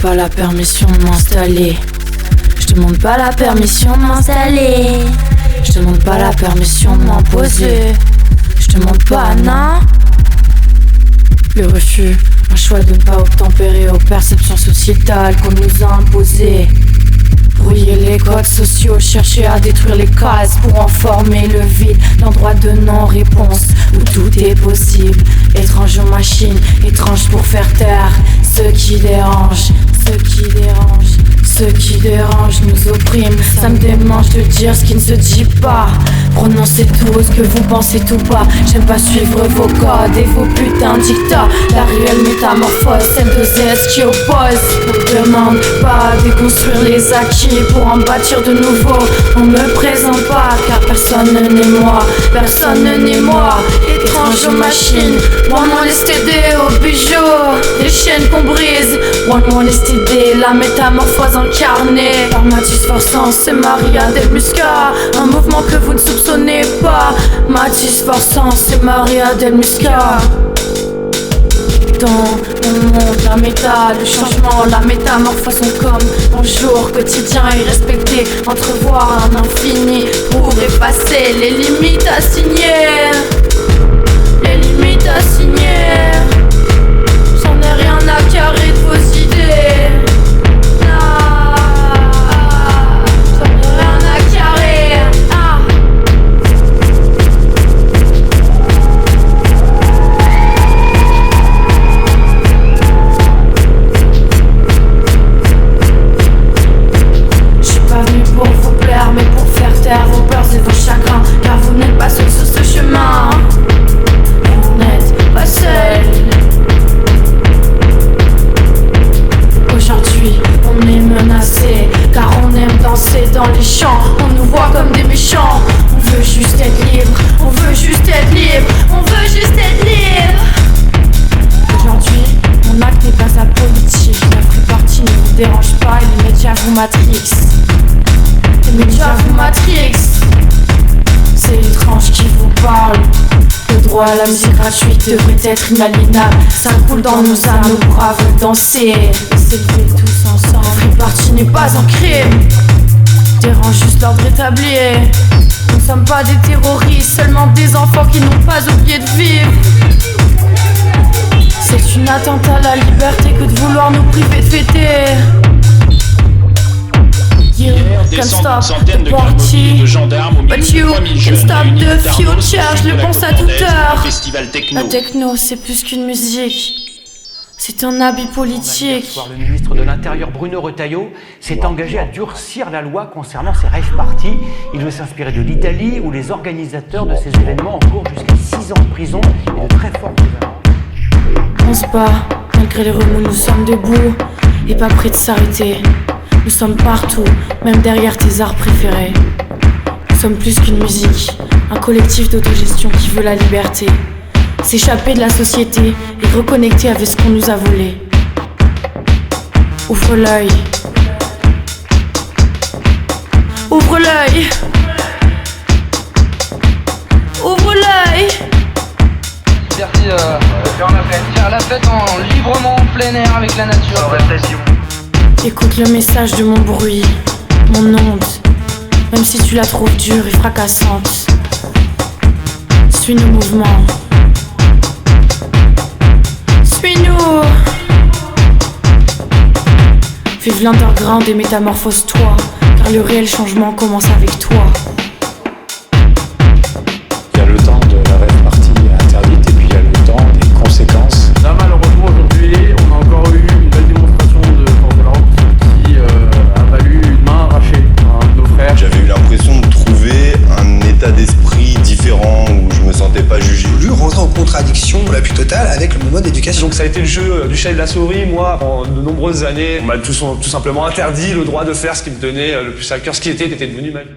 pas la permission de m'installer. Je demande pas la permission de m'installer. Je demande pas la permission de m'imposer. Je demande pas, non. Le refus, un choix de ne pas obtempérer aux perceptions sociétales qu'on nous a imposées. Brouiller les codes sociaux, chercher à détruire les cases pour en former le vide, l'endroit de non-réponse où tout est possible. Étrange aux machines, étrange pour faire taire ceux qui dérangent, ceux qui dérangent. Ceux qui dérangent nous oppriment. Ça me démange de dire ce qui ne se dit pas. Prononcez tout ce que vous pensez tout bas. J'aime pas suivre vos codes et vos putains de dictats. La réelle métamorphose, celle de Z qui oppose. Ne demande pas de déconstruire les acquis pour en bâtir de nouveaux. On me présente pas car personne n'est moi. Personne n'est moi. Étrange aux machines. One STD aux bijoux. Des chaînes qu'on brise. One STD, la métamorphose incarnée par Mathis Forçance et Maria Del Musca. Un mouvement que vous ne soupçonnez pas. Mathis Forçance et Maria Del Musca. Dans mon monde, la méta, le changement, la métamorphose sont comme un jour quotidien irrespecté. Entrevoir un infini pour effacer les limites assignées. Les limites assignées. J'en ai rien à carrer de vos idées. Mais pour faire taire vos peurs et vos chagrins, car vous n'êtes pas seuls sur ce chemin. Vous n'êtes pas seuls. Aujourd'hui on est menacé, car on aime danser dans les champs. On nous voit comme des méchants. On veut juste être libre, on veut juste être libre, on veut juste être libre. Aujourd'hui mon acte n'est pas apolitique. La free party ne vous dérange pas et les médias vous matrixent. Les médias vous matrix. C'est l'étrange qui vous parle. Le droit à la musique gratuite devrait être inaliénable. Ça coule dans nos âmes, nos bras veulent danser et s'élever tous ensemble. Free party n'est pas un crime, dérange juste l'ordre établi. Nous ne sommes pas des terroristes, seulement des enfants qui n'ont pas oublié de vivre. C'est une atteinte à la liberté que de vouloir nous priver de fêter. Des centaines de cars de gendarmes au milieu de 3000 jeunes réunis d'Arnaud, je le pense à toute heure. Festival techno. La techno, c'est plus qu'une musique. C'est un habit politique. Le ministre de l'Intérieur Bruno Retailleau s'est engagé à durcir la loi concernant ces rave parties. Il veut s'inspirer de l'Italie où les organisateurs de ces événements encourent jusqu'à 6 ans de prison et de très forts gouvernements. On se bat, malgré les remous, nous sommes debout et pas prêts de s'arrêter. Nous sommes partout, même derrière tes arts préférés. Nous sommes plus qu'une musique, un collectif d'autogestion qui veut la liberté. S'échapper de la société et reconnecter avec ce qu'on nous a volé. Ouvre l'œil. Ouvre l'œil. Ouvre l'œil. Diverti faire la fête librement en plein air avec la nature. Écoute le message de mon bruit, mon onde, même si tu la trouves dure et fracassante. Suis nos mouvements. Suis-nous. Vive l'underground et métamorphose-toi, car le réel changement commence avec toi. Il y a le temps de la rave party interdite et puis il y a le temps des conséquences. Là malheureusement aujourd'hui on a encore eu une belle démonstration de force de la route qui a valu une main arrachée à un de nos frères. J'avais eu l'impression de trouver un état d'esprit différent où je me sentais pas jugé. J'ai voulu rentrer en contradiction la plus totale avec le mode d'éducation. Donc ça a été le jeu du chat et de la souris. Moi, pendant de nombreuses années, on m'a tout simplement interdit le droit de faire ce qui me tenait le plus à cœur, ce qui était devenu ma vie.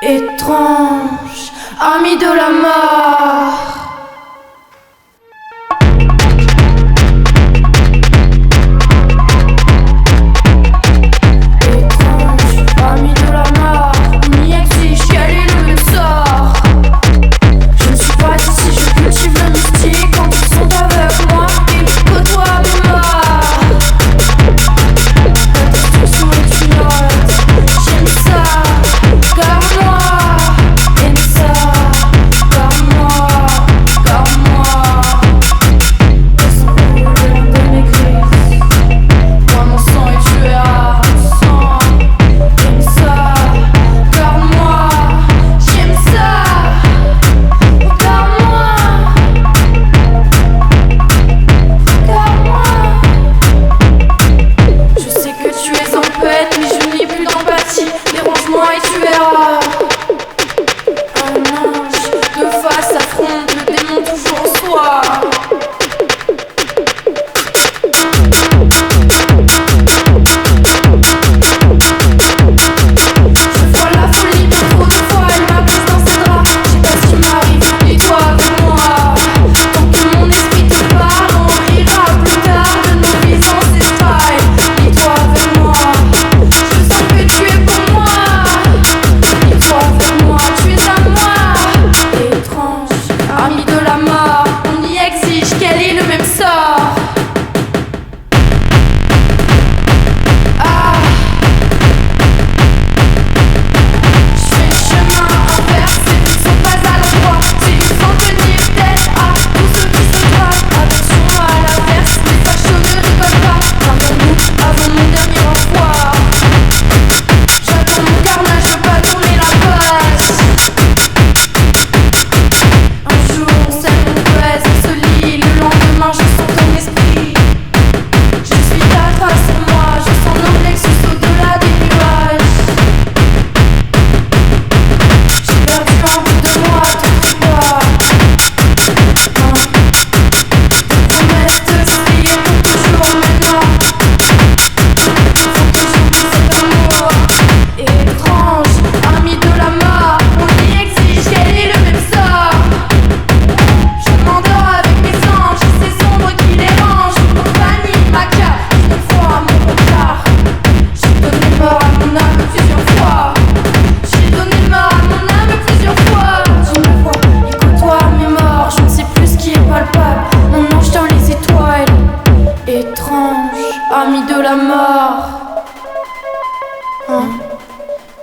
Étrange, ami de la mort.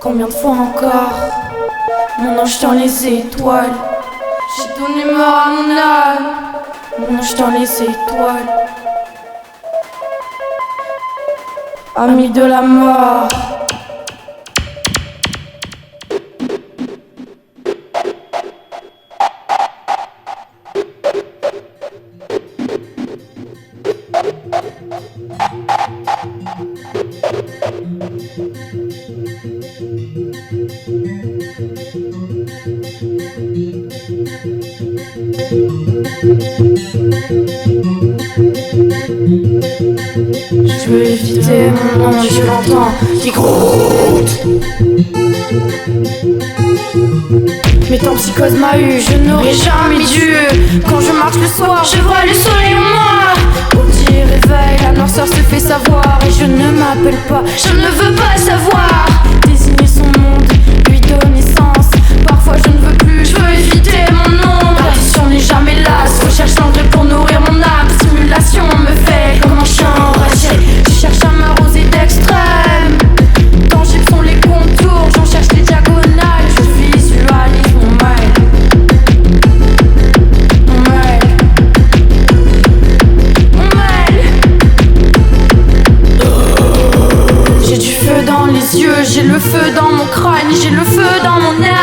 Combien de fois encore mon ange dans les étoiles. J'ai donné mort à mon âme. Mon ange dans les étoiles. Ami de la mort. Je veux éviter mon ange, je l'entends qui groutte. Mais tant psychose m'a eu, je n'aurais jamais dû. Quand je marche le soir, je vois le soleil en moi. Au petit réveil, la noirceur se fait savoir. Et je ne m'appelle pas, je ne veux pas savoir. Désigner son monde, lui donner sens. Parfois je ne veux plus, je veux éviter mon ombre. L'attention n'est jamais lasse, recherche l'engrais pour nourrir mon âme. Stimulation me fait comme un chien enragé. Je cherche à m'arroser d'extrême. Tangibles sont les contours, j'en cherche les diagonales. Je visualise mon mal. Mon mal. Mon mal. J'ai du feu dans les yeux, j'ai le feu dans mon crâne, j'ai le feu dans mon âme.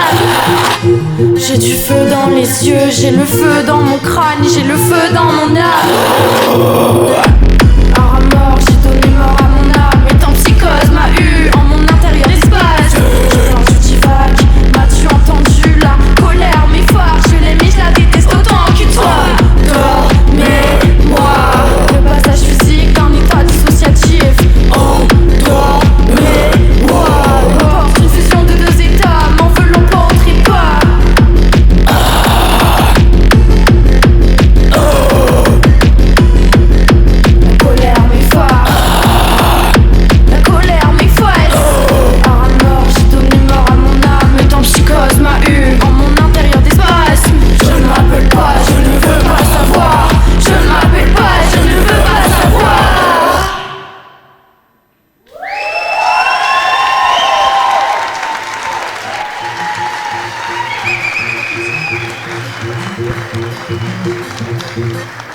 J'ai du feu dans les yeux, j'ai le feu dans mon crâne, j'ai le feu dans mon âme. À mort, j'ai donné mort à mon âme. Et tant psychose m'a eu en mon intérieur espace. Je divague, m'as-tu entendu la colère m'effare. Je l'aime et je la déteste autant que toi. Dormez-moi. Le passage physique d'un état dissociatif. Endormez-moi. Porte une fusion de deux états, m'en veulons pas. Thank you.